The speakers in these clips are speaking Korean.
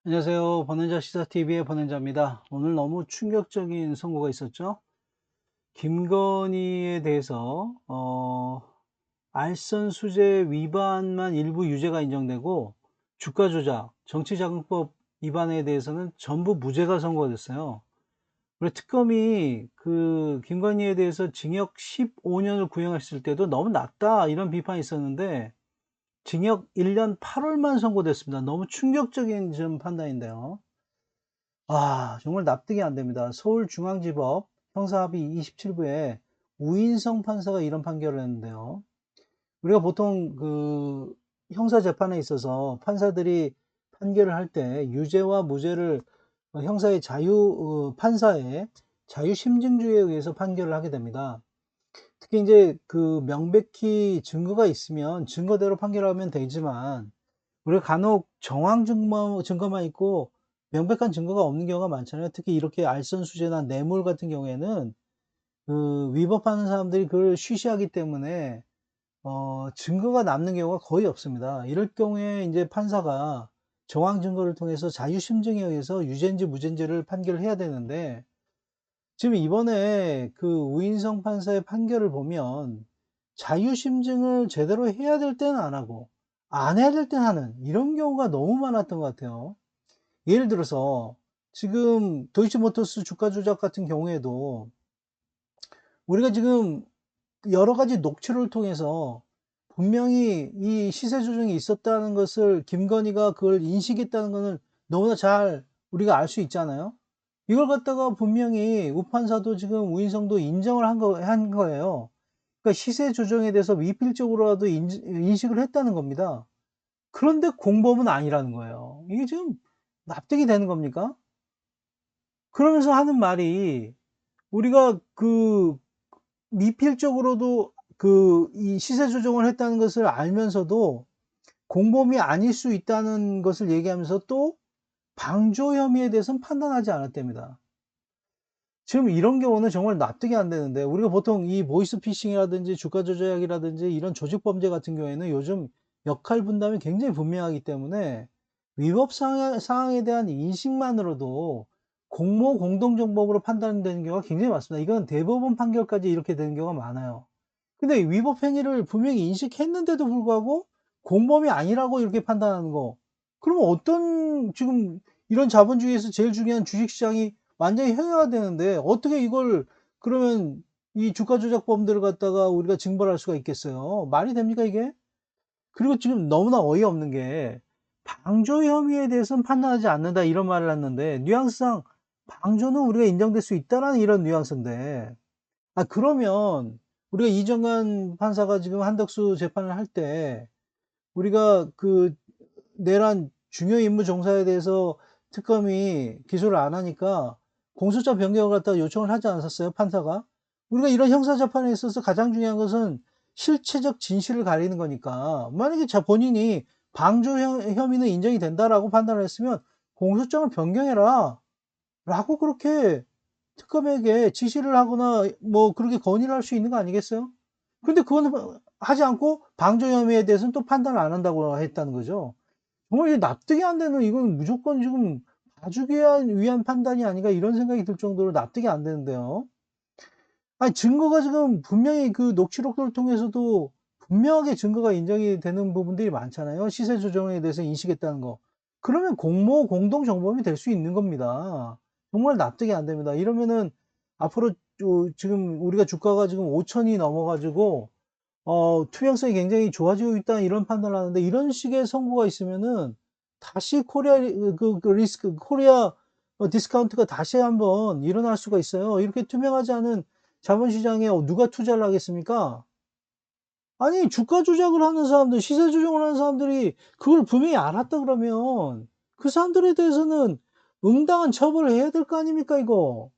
안녕하세요. 번연자 시사TV의 번연자입니다. 오늘 너무 충격적인 선고가 있었죠. 김건희에 대해서 알선수재 위반만 일부 유죄가 인정되고 주가 조작, 정치자금법 위반에 대해서는 전부 무죄가 선고가 됐어요. 그리고 특검이 그 김건희에 대해서 징역 15년을 구형했을 때도 너무 낮다 이런 비판이 있었는데 징역 1년 8월만 선고됐습니다. 너무 충격적인 좀 판단인데요. 정말 납득이 안 됩니다. 서울중앙지법 형사합의 27부에 우인성 판사가 이런 판결을 했는데요. 우리가 보통 그 형사 재판에 있어서 판사들이 판결을 할 때 유죄와 무죄를 형사의 판사의 자유심증주의에 의해서 판결을 하게 됩니다. 특히 이제 그 명백히 증거가 있으면 증거대로 판결하면 되지만 우리가 간혹 증거만 있고 명백한 증거가 없는 경우가 많잖아요. 특히 이렇게 알선수재나 뇌물 같은 경우에는 그 위법하는 사람들이 그걸 쉬쉬하기 때문에 증거가 남는 경우가 거의 없습니다. 이럴 경우에 인제 판사가 정황 증거를 통해서 자유심증에 의해서 유죄인지 무죄인지를 판결을 해야 되는데 지금 이번에 그 우인성 판사의 판결을 보면 자유심증을 제대로 해야 될 때는 안 하고 안 해야 될 때는 하는 이런 경우가 너무 많았던 것 같아요. 예를 들어서 지금 도이치모터스 주가 조작 같은 경우에도 우리가 지금 여러 가지 녹취를 통해서 분명히 이 시세 조정이 있었다는 것을 김건희가 그걸 인식했다는 거는 너무나 잘 우리가 알 수 있잖아요. 이걸 갖다가 분명히 우판사도 지금 우인성도 인정을 한 거예요. 그러니까 시세 조정에 대해서 미필적으로라도 인식을 했다는 겁니다. 그런데 공범은 아니라는 거예요. 이게 지금 납득이 되는 겁니까? 그러면서 하는 말이 우리가 그 미필적으로도 그 이 시세 조정을 했다는 것을 알면서도 공범이 아닐 수 있다는 것을 얘기하면서 또 방조 혐의에 대해서는 판단하지 않았답니다. 지금 이런 경우는 정말 납득이 안 되는데 우리가 보통 이 보이스피싱이라든지 주가 조작이라든지 이런 조직 범죄 같은 경우에는 요즘 역할 분담이 굉장히 분명하기 때문에 위법 사항에 대한 인식만으로도 공모 공동정범으로 판단되는 경우가 굉장히 많습니다. 이건 대법원 판결까지 이렇게 되는 경우가 많아요. 근데 위법 행위를 분명히 인식했는데도 불구하고 공범이 아니라고 이렇게 판단하는 거. 그러면 어떤 지금 이런 자본주의에서 제일 중요한 주식시장이 완전히 형용화되는데 어떻게 이걸 그러면 이 주가 조작범들을 갖다가 우리가 징벌할 수가 있겠어요? 말이 됩니까 이게? 그리고 지금 너무나 어이없는 게 방조 혐의에 대해서는 판단하지 않는다 이런 말을 했는데 뉘앙스상 방조는 우리가 인정될 수 있다라는 이런 뉘앙스인데 그러면 우리가 이정관 판사가 지금 한덕수 재판을 할 때 우리가 그 내란 중요 임무 종사에 대해서 특검이 기소를 안 하니까 공소장 변경을 갖다가 요청을 하지 않았었어요, 판사가? 우리가 이런 형사 재판에 있어서 가장 중요한 것은 실체적 진실을 가리는 거니까 만약에 본인이 방조 혐의는 인정이 된다라고 판단을 했으면 공소장을 변경해라. 라고 그렇게 특검에게 지시를 하거나 뭐 그렇게 건의를 할 수 있는 거 아니겠어요? 근데 그거는 하지 않고 방조 혐의에 대해서는 또 판단을 안 한다고 했다는 거죠. 정말 이게 납득이 안 되는 이건 무조건 지금 봐주기 위한 판단이 아닌가 이런 생각이 들 정도로 납득이 안 되는데요. 아니 증거가 지금 분명히 그 녹취록들을 통해서도 분명하게 증거가 인정이 되는 부분들이 많잖아요. 시세 조정에 대해서 인식했다는 거. 그러면 공모 공동 정범이 될 수 있는 겁니다. 정말 납득이 안 됩니다. 이러면은 앞으로 지금 우리가 주가가 지금 5천이 넘어 가지고 투명성이 굉장히 좋아지고 있다 이런 판단을 하는데 이런 식의 선고가 있으면은 다시 리스크 코리아 디스카운트가 다시 한번 일어날 수가 있어요. 이렇게 투명하지 않은 자본시장에 누가 투자를 하겠습니까? 아니 주가 조작을 하는 사람들, 시세 조정을 하는 사람들이 그걸 분명히 알았다 그러면 그 사람들에 대해서는 응당한 처벌을 해야 될 거 아닙니까 이거?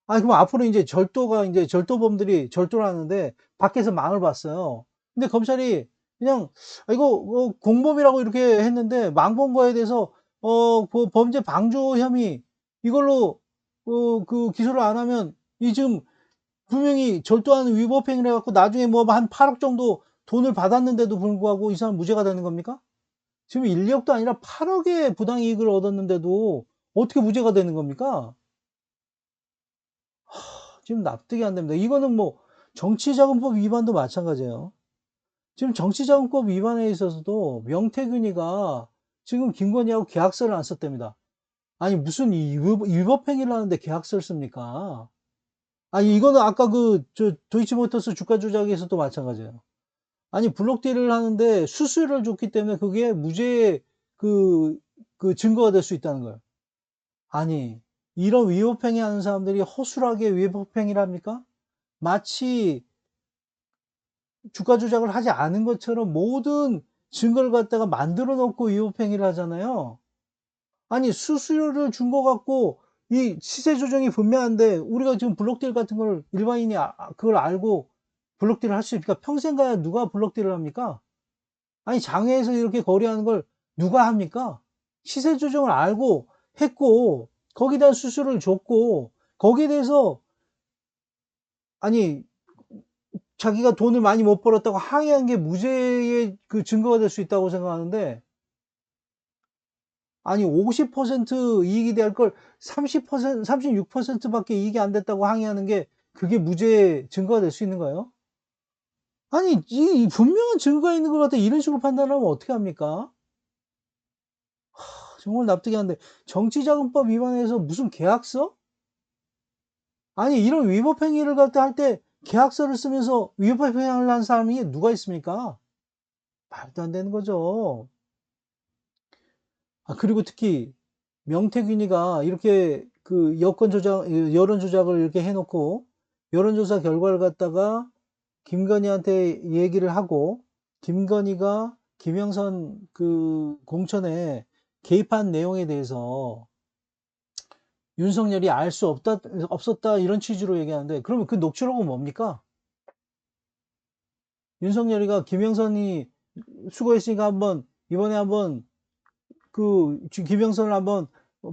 아니 그럼 앞으로 인제 절도범들이 절도를 하는데 밖에서 망을 봤어요. 근데 검찰이 그냥 이거 공범이라고 이렇게 했는데 망 본 거에 대해서 그 범죄 방조 혐의 이걸로 그 기소를 안 하면 이 지금 분명히 절도하는 위법 행위를 해 갖고 나중에 뭐 한 8억 정도 돈을 받았는데도 불구하고 이 사람 무죄가 되는 겁니까? 지금 1억도 아니라 8억의 부당이익을 얻었는데도 어떻게 무죄가 되는 겁니까? 지금 납득이 안 됩니다. 이거는 뭐 정치자금법 위반도 마찬가지예요. 지금 정치자금법 위반에 있어서도 명태균이가 지금 김건희하고 계약서를 안 썼답니다. 아니 무슨 위법행위를 하는데 계약서를 씁니까? 아니 이거는 아까 도이치모터스 주가 조작에서도 마찬가지예요. 아니 블록딜을 하는데 수수료를 줬기 때문에 그게 무죄의 증거가 될 수 있다는 거예요. 아니 이런 위법행위 하는 사람들이 허술하게 위법행위를 합니까? 마치 주가 조작을 하지 않은 것처럼 모든 증거를 갖다가 만들어 놓고 위법행위를 하잖아요. 아니 수수료를 준 거 갖고 이 시세 조정이 분명한데 우리가 지금 블록딜 같은 걸 일반인이 그걸 알고 블록딜을 할 수 있습니까? 평생 가야 누가 블록딜을 합니까? 아니 장외에서 이렇게 거래하는 걸 누가 합니까? 시세 조정을 알고 했고 거기다 수수료를 줬고 거기에 대해서 아니 자기가 돈을 많이 못 벌었다고 항의한 게 무죄의 증거가 될 수 있다고 생각하는데 아니 50% 이익이 될 걸 30% 36% 밖에 이익이 안 됐다고 항의하는 게 그게 무죄의 증거가 될 수 있는 거예요? 아니 이 분명한 증거가 있는 걸 갖다 이런 식으로 판단하면 어떻게 합니까? 정말 납득이 안 돼. 정치자금법 위반해서 무슨 계약서? 아니 이런 위법 행위를 갖다 할 때 계약서를 쓰면서 위법 행위를 한 사람이 누가 있습니까? 말도 안 되는 거죠. 그리고 특히 명태균이가 이렇게 여론 조작을 이렇게 해 놓고 여론조사 결과를 갖다가 김건희한테 얘기를 하고 김건희가 김영선 공천에 개입한 내용에 대해서 윤석열이 알 수 없었다 이런 취지로 얘기하는데 그러면 그 녹취록은 뭡니까? 윤석열이가 김영선이 수고했으니까 이번에 한번 김영선을 한번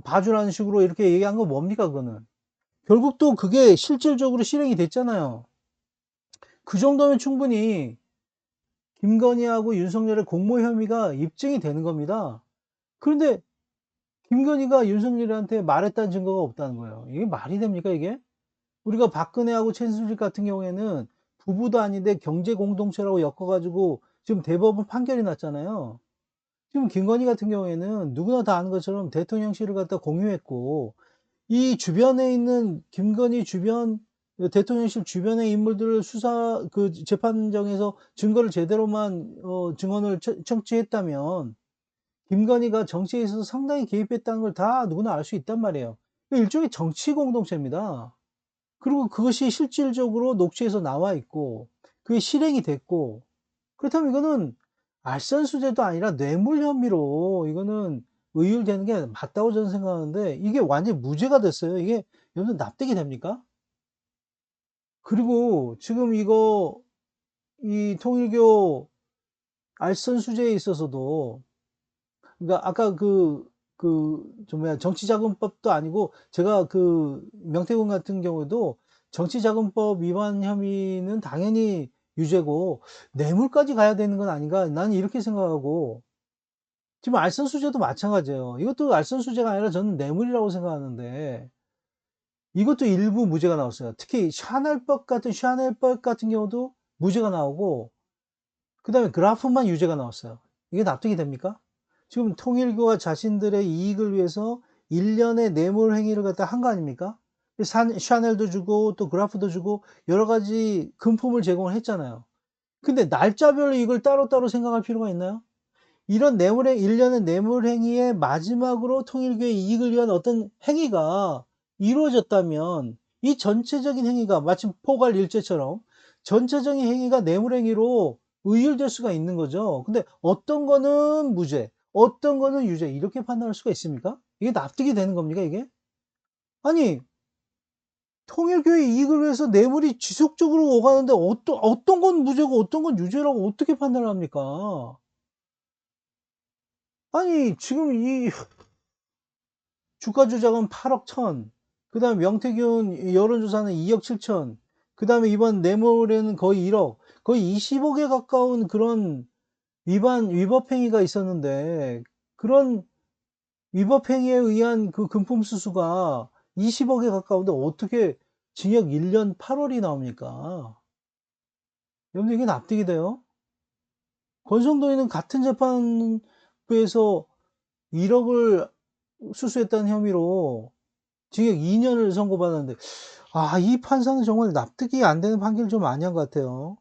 봐주라는 식으로 이렇게 얘기한 거 뭡니까 그거는? 결국 또 그게 실질적으로 실행이 됐잖아요. 그 정도면 충분히 김건희하고 윤석열의 공모 혐의가 입증이 되는 겁니다. 그런데 김건희가 윤석열한테 말했다는 증거가 없다는 거예요. 이게 말이 됩니까 이게? 우리가 박근혜하고 최순실 같은 경우에는 부부도 아닌데 경제 공동체라고 엮어가지고 지금 대법원 판결이 났잖아요. 지금 김건희 같은 경우에는 누구나 다 아는 것처럼 대통령실을 갖다 공유했고 이 주변에 있는 김건희 주변 대통령실 주변의 인물들을 재판정에서 증거를 제대로만 증언을 청취했다면 김건희가 정치에 있어서 상당히 개입했다는 걸 다 누구나 알 수 있단 말이에요. 일종의 정치 공동체입니다. 그리고 그것이 실질적으로 녹취에서 나와 있고 그게 실행이 됐고 그렇다면 이거는 알선수재도 아니라 뇌물 혐의로 이거는 의율되는 게 맞다고 저는 생각하는데 이게 완전히 무죄가 됐어요. 이게 여러분 납득이 됩니까? 그리고 지금 이 통일교 알선수재에 있어서도 그러니까 아까 정치자금법도 아니고 제가 명태균 같은 경우도 정치자금법 위반 혐의는 당연히 유죄고 뇌물까지 가야 되는 건 아닌가 나는 이렇게 생각하고 지금 알선수재도 마찬가지예요. 이것도 알선수재가 아니라 저는 뇌물이라고 생각하는데 이것도 일부 무죄가 나왔어요. 특히 샤넬법 같은 경우도 무죄가 나오고 그다음에 그라프만 유죄가 나왔어요. 이게 납득이 됩니까? 지금 통일교가 자신들의 이익을 위해서 일련의 뇌물 행위를 갖다 한 거 아닙니까? 샤넬도 주고 또 그라프도 주고 여러 가지 금품을 제공을 했잖아요. 근데 날짜별로 이걸 따로따로 생각할 필요가 있나요? 이런 일련의 뇌물 행위의 마지막으로 통일교의 이익을 위한 어떤 행위가 이루어졌다면 이 전체적인 행위가 마치 포괄 일제처럼 전체적인 행위가 뇌물 행위로 의율될 수가 있는 거죠. 근데 어떤 거는 무죄, 어떤 거는 유죄 이렇게 판단할 수가 있습니까? 이게 납득이 되는 겁니까 이게? 아니 통일교의 이익을 위해서 뇌물이 지속적으로 오가는데 어떤 건 무죄고 어떤 건 유죄라고 어떻게 판단을 합니까? 아니 지금 이 주가 조작은 8억 1천, 그다음에 명태균 여론조사는 2억 7천, 그다음에 이번 뇌물에는 거의 1억, 거의 20억에 가까운 그런 위법 행위가 있었는데 그런 위법 행위에 의한 그 금품 수수가 20억에 가까운데 어떻게 징역 1년 8 월이 나옵니까? 여러분들 이게 납득이 돼요? 권성동이는 같은 재판부에서 1 억을 수수했다는 혐의로 징역 2 년을 선고받았는데 이 판사는 정말 납득이 안 되는 판결을 좀 많이 한 것 같아요.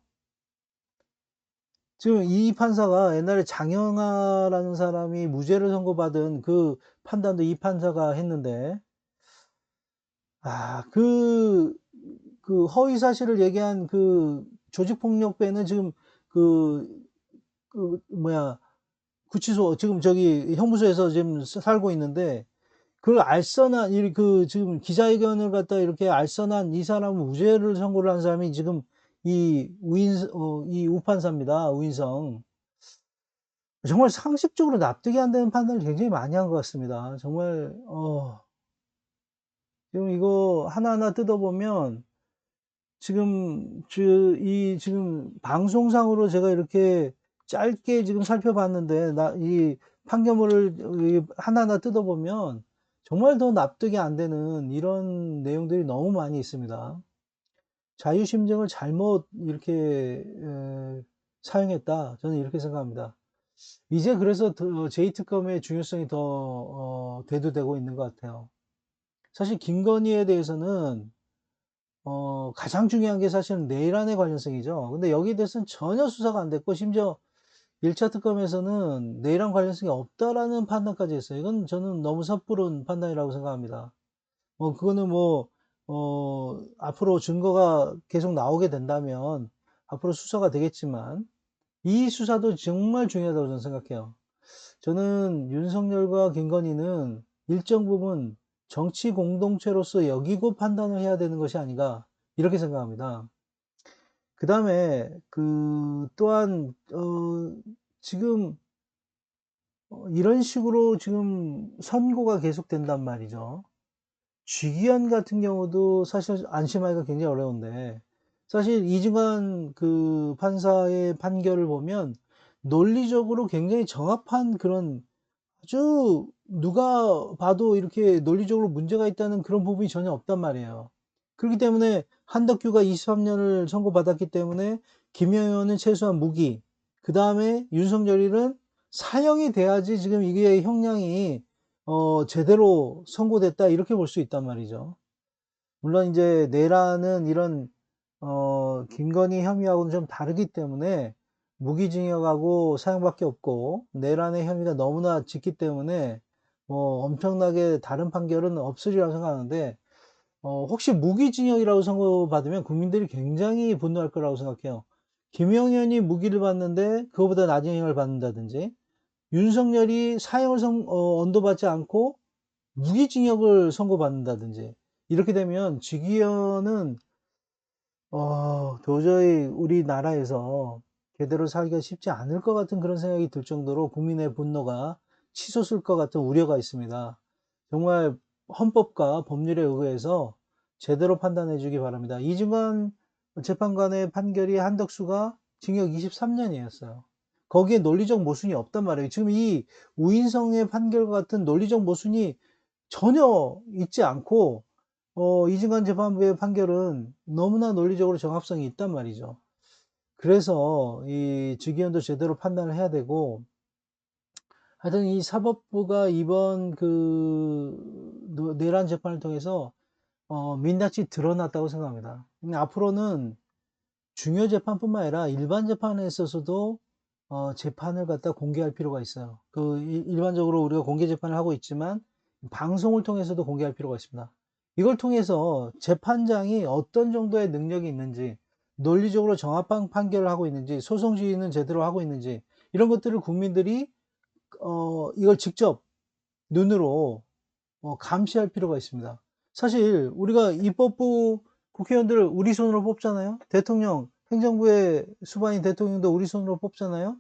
지금 이 판사가 옛날에 장영하라는 사람이 무죄를 선고받은 그 판단도 이 판사가 했는데 그 허위 사실을 얘기한 그 조직폭력배는 지금 그 뭐야 구치소 지금 저기 형무소에서 지금 살고 있는데 그걸 알선한 지금 기자회견을 갖다가 이렇게 알선한 이 사람은 무죄를 선고를 한 사람이 지금 이 우판사입니다. 우인성. 정말 상식적으로 납득이 안 되는 판단을 굉장히 많이 한 것 같습니다. 정말 지금 이거 하나하나 뜯어보면 지금 방송상으로 제가 이렇게 짧게 지금 살펴봤는데 이 판결문을 하나하나 뜯어보면 정말 더 납득이 안 되는 이런 내용들이 너무 많이 있습니다. 자유심증을 잘못 이렇게 사용했다. 저는 이렇게 생각합니다. 이제 그래서 제2특검의 중요성이 더 대두되고 있는 것 같아요. 사실 김건희에 대해서는 가장 중요한 게 사실은 내란의 관련성이죠. 근데 여기에 대해서는 전혀 수사가 안 됐고 심지어 1차 특검에서는 내란 관련성이 없다라는 판단까지 했어요. 이건 저는 너무 섣부른 판단이라고 생각합니다. 그거는 앞으로 증거가 계속 나오게 된다면 앞으로 수사가 되겠지만 이 수사도 정말 중요하다고 저는 생각해요. 저는 윤석열과 김건희는 일정 부분 정치 공동체로서 여기고 판단을 해야 되는 것이 아닌가 이렇게 생각합니다. 그다음에 또한 지금 이런 식으로 지금 선고가 계속된단 말이죠. 쥐기현 같은 경우도 사실 안심하기가 굉장히 어려운데 사실 이중환 판사의 판결을 보면 논리적으로 굉장히 정합한 그런 아주 누가 봐도 이렇게 논리적으로 문제가 있다는 그런 부분이 전혀 없단 말이에요. 그렇기 때문에 한덕규가 23 년을 선고받았기 때문에 김영현은 최소한 무기, 그다음에 윤석열이는 사형이 돼야지 지금 이게 형량이 제대로 선고됐다 이렇게 볼 수 있단 말이죠. 물론 이제 내란은 이런 김건희 혐의하고는 좀 다르기 때문에 무기징역하고 사형밖에 없고 내란의 혐의가 너무나 짙기 때문에 엄청나게 다른 판결은 없으리라고 생각하는데 혹시 무기징역이라고 선고받으면 국민들이 굉장히 분노할 거라고 생각해요. 김영현이 무기를 받는데 그거보다 낮은 형을 받는다든지 윤석열이 사형을 언도받지 않고 무기징역을 선고받는다든지 이렇게 되면 직위원은 도저히 우리나라에서 제대로 살기가 쉽지 않을 것 같은 그런 생각이 들 정도로 국민의 분노가 치솟을 것 같은 우려가 있습니다. 정말 헌법과 법률에 의해서 제대로 판단해 주기 바랍니다. 이중환 재판관의 판결이 한덕수가 징역 23년이었어요. 거기에 논리적 모순이 없단 말이에요. 지금 이 우인성의 판결과 같은 논리적 모순이 전혀 있지 않고 이중환 재판부의 판결은 너무나 논리적으로 정합성이 있단 말이죠. 그래서 이 주기현도 제대로 판단을 해야 되고 하여튼 이 사법부가 이번 내란 재판을 통해서 민낯이 드러났다고 생각합니다. 앞으로는 중요 재판뿐만 아니라 일반 재판에 있어서도 재판을 갖다 공개할 필요가 있어요. 일반적으로 우리가 공개 재판을 하고 있지만 방송을 통해서도 공개할 필요가 있습니다. 이걸 통해서 재판장이 어떤 정도의 능력이 있는지, 논리적으로 정합한 판결을 하고 있는지, 소송지휘는 제대로 하고 있는지 이런 것들을 국민들이 이걸 직접 눈으로 감시할 필요가 있습니다. 사실 우리가 입법부 국회의원들을 우리 손으로 뽑잖아요. 대통령, 행정부의 수반인 대통령도 우리 손으로 뽑잖아요.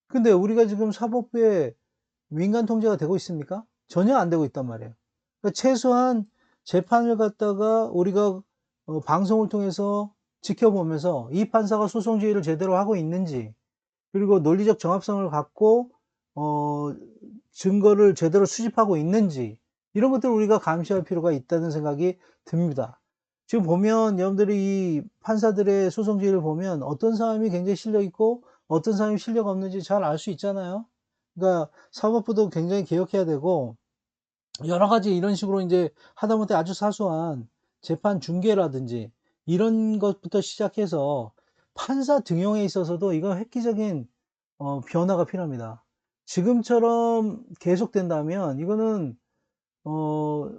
근데 우리가 지금 사법부에 민간 통제가 되고 있습니까? 전혀 안 되고 있단 말이에요. 그러니까 최소한 재판을 갖다가 우리가 방송을 통해서 지켜보면서 이 판사가 소송지휘를 제대로 하고 있는지 그리고 논리적 정합성을 갖고 어 증거를 제대로 수집하고 있는지, 이런 것들을 우리가 감시할 필요가 있다는 생각이 듭니다. 지금 보면 여러분들이 이 판사들의 소송지를 보면 어떤 사람이 굉장히 실력 있고 어떤 사람이 실력 없는지 잘 알 수 있잖아요. 그러니까 사법부도 굉장히 개혁해야 되고, 여러 가지 이런 식으로 이제 하다못해 아주 사소한 재판 중계라든지 이런 것부터 시작해서 판사 등용에 있어서도 이건 획기적인 변화가 필요합니다. 지금처럼 계속된다면 이거는 어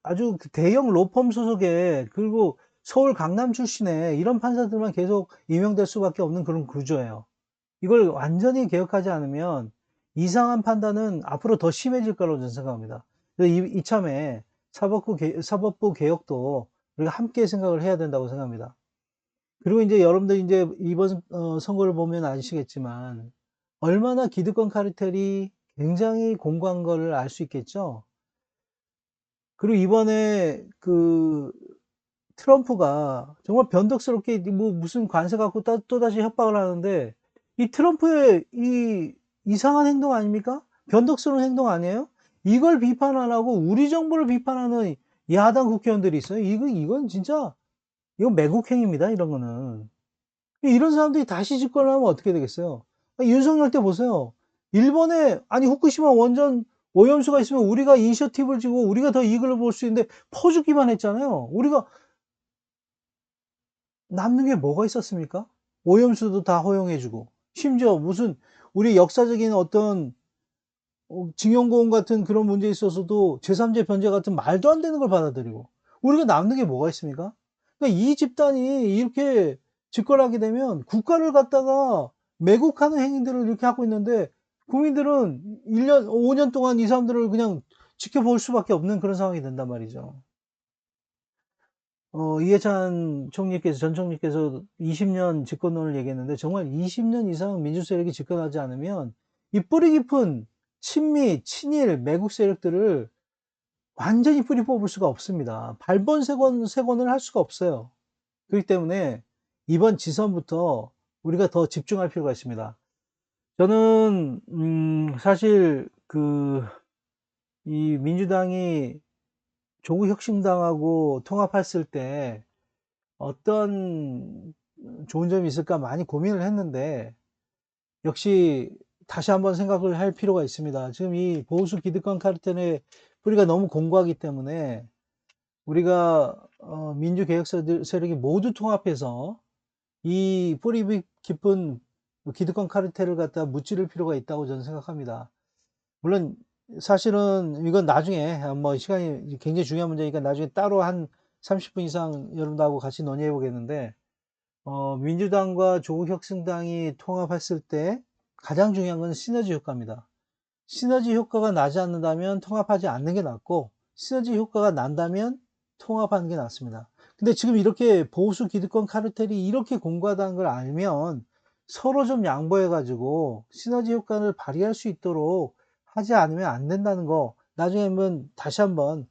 아주 그 대형 로펌 소속의, 그리고 서울 강남 출신의 이런 판사들만 계속 임용될 수밖에 없는 그런 구조예요. 이걸 완전히 개혁하지 않으면 이상한 판단은 앞으로 더 심해질 거라고 저는 생각합니다. 그래서 이참에 사법부 개혁도 우리가 함께 생각을 해야 된다고 생각합니다. 그리고 이제 여러분들 이제 이번 선거를 보면 아시겠지만 얼마나 기득권 카르텔이 굉장히 공고한 거를 알 수 있겠죠. 그리고 이번에 그 트럼프가 정말 변덕스럽게 뭐 무슨 관세 갖고 또다시 협박을 하는데, 이 트럼프의 이 이상한 행동 아닙니까? 변덕스러운 행동 아니에요? 이걸 비판 안 하고 우리 정부를 비판하는 야당 국회의원들이 있어요. 이건 진짜, 이건 매국행입니다, 이런 거는. 이런 사람들이 다시 집권을 하면 어떻게 되겠어요? 윤석열 때 보세요. 일본에, 아니, 후쿠시마 원전 오염수가 있으면 우리가 이니셔티브를 지고 우리가 더 이익을 볼 수 있는데 퍼주기만 했잖아요. 우리가 남는 게 뭐가 있었습니까? 오염수도 다 허용해 주고, 심지어 무슨 우리 역사적인 어떤 징용고원 같은 그런 문제에 있어서도 제3제 변제 같은 말도 안 되는 걸 받아들이고, 우리가 남는 게 뭐가 있습니까? 그러니까 이 집단이 이렇게 집권하게 되면 국가를 갖다가 매국하는 행위들을 이렇게 하고 있는데, 국민들은 1년, 5년 동안 이 사람들을 그냥 지켜볼 수밖에 없는 그런 상황이 된단 말이죠. 이해찬 총리께서, 전 총리께서 20년 집권론을 얘기했는데, 정말 20년 이상 민주 세력이 집권하지 않으면 이 뿌리 깊은 친미, 친일, 매국 세력들을 완전히 뿌리 뽑을 수가 없습니다. 발본색원을 할 수가 없어요. 그렇기 때문에 이번 지선부터 우리가 더 집중할 필요가 있습니다. 저는 사실 이 민주당이 조국혁신당하고 통합했을 때 어떤 좋은 점이 있을까 많이 고민을 했는데, 역시 다시 한번 생각을 할 필요가 있습니다. 지금 이 보수 기득권 카르텔의 뿌리가 너무 공고하기 때문에 우리가 민주개혁 세력이 모두 통합해서 이 뿌리 깊은 기득권 카르텔을 갖다 무찌를 필요가 있다고 저는 생각합니다. 물론 사실은 이건 나중에, 뭐 시간이 굉장히 중요한 문제니까 나중에 따로 한 30분 이상 여러분들하고 같이 논의해 보겠는데, 민주당과 조국혁신당이 통합했을 때 가장 중요한 건 시너지 효과입니다. 시너지 효과가 나지 않는다면 통합하지 않는 게 낫고, 시너지 효과가 난다면 통합하는 게 낫습니다. 근데 지금 이렇게 보수 기득권 카르텔이 이렇게 공고하다는 걸 알면 서로 좀 양보해 가지고 시너지 효과를 발휘할 수 있도록 하지 않으면 안 된다는 거, 나중에 한번 다시 한번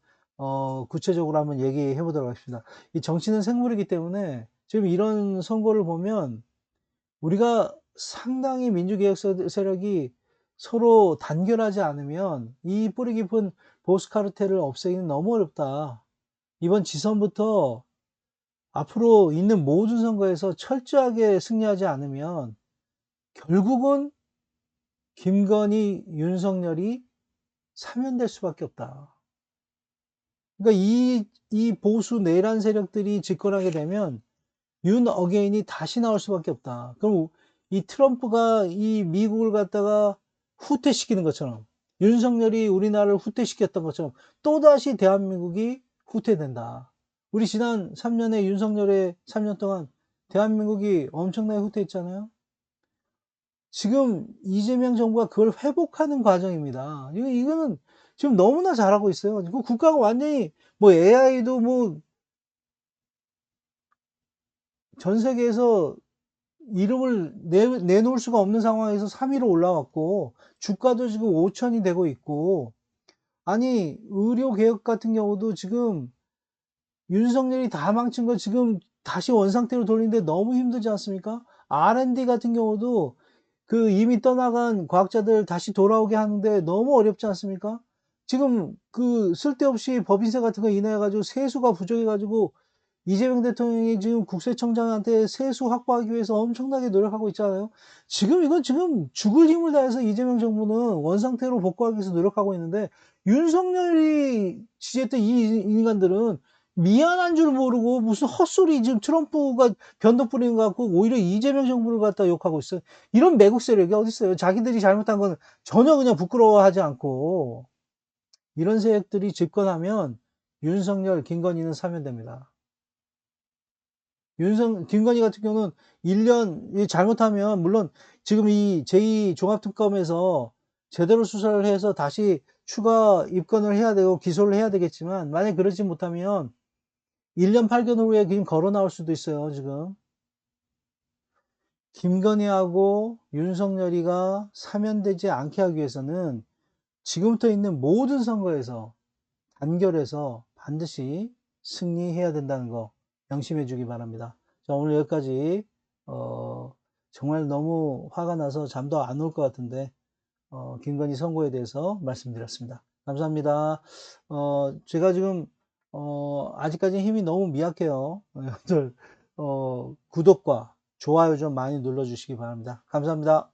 구체적으로 한번 얘기해 보도록 하겠습니다. 이 정치는 생물이기 때문에 지금 이런 선거를 보면 우리가 상당히 민주개혁 세력이 서로 단결하지 않으면 이 뿌리 깊은 보수 카르텔을 없애기는 너무 어렵다. 이번 지선부터 앞으로 있는 모든 선거에서 철저하게 승리하지 않으면 결국은 김건희, 윤석열이 사면될 수밖에 없다. 그러니까 이 보수 내란 세력들이 집권하게 되면 윤 어게인이 다시 나올 수밖에 없다. 그럼 이 트럼프가 이 미국을 갖다가 후퇴시키는 것처럼, 윤석열이 우리나라를 후퇴시켰던 것처럼 또다시 대한민국이 후퇴된다. 우리 지난 3년의 윤석열의 3년 동안 대한민국이 엄청나게 후퇴했잖아요. 지금 이재명 정부가 그걸 회복하는 과정입니다. 이거는 지금 너무나 잘하고 있어요. 그 국가가 완전히 뭐 AI도 뭐 전 세계에서 이름을 내놓을 수가 없는 상황에서 3위로 올라왔고, 주가도 지금 5천이 되고 있고, 아니, 의료 개혁 같은 경우도 지금 윤석열이 다 망친 거 지금 다시 원상태로 돌리는데 너무 힘들지 않습니까? R&D 같은 경우도 그 이미 떠나간 과학자들 다시 돌아오게 하는데 너무 어렵지 않습니까? 지금 그 쓸데없이 법인세 같은 거 인하해 가지고 세수가 부족해 가지고 이재명 대통령이 지금 국세청장한테 세수 확보하기 위해서 엄청나게 노력하고 있잖아요. 지금 이건 지금 죽을 힘을 다해서 이재명 정부는 원상태로 복구하기 위해서 노력하고 있는데, 윤석열이 지지했던 이 인간들은 미안한 줄 모르고 무슨 헛소리, 지금 트럼프가 변덕 부리는 것 같고 오히려 이재명 정부를 갖다 욕하고 있어요. 이런 매국 세력이 어딨어요. 자기들이 잘못한 건 전혀 그냥 부끄러워하지 않고. 이런 세력들이 집권하면 윤석열, 김건희는 사면됩니다. 김건희 같은 경우는 1년 잘못하면, 물론 지금 이 제2 종합특검에서 제대로 수사를 해서 다시 추가 입건을 해야 되고 기소를 해야 되겠지만, 만약 그러지 못하면 1년 8개월 후에 그냥 걸어 나올 수도 있어요, 지금. 김건희하고 윤석열이가 사면되지 않게 하기 위해서는 지금부터 있는 모든 선거에서 단결해서 반드시 승리해야 된다는 거 명심해 주기 바랍니다. 자, 오늘 여기까지. 어, 정말 너무 화가 나서 잠도 안 올 것 같은데 김건희 선거에 대해서 말씀드렸습니다. 감사합니다. 제가 지금 아직까지 힘이 너무 미약해요. 여러분들 구독과 좋아요 좀 많이 눌러주시기 바랍니다. 감사합니다.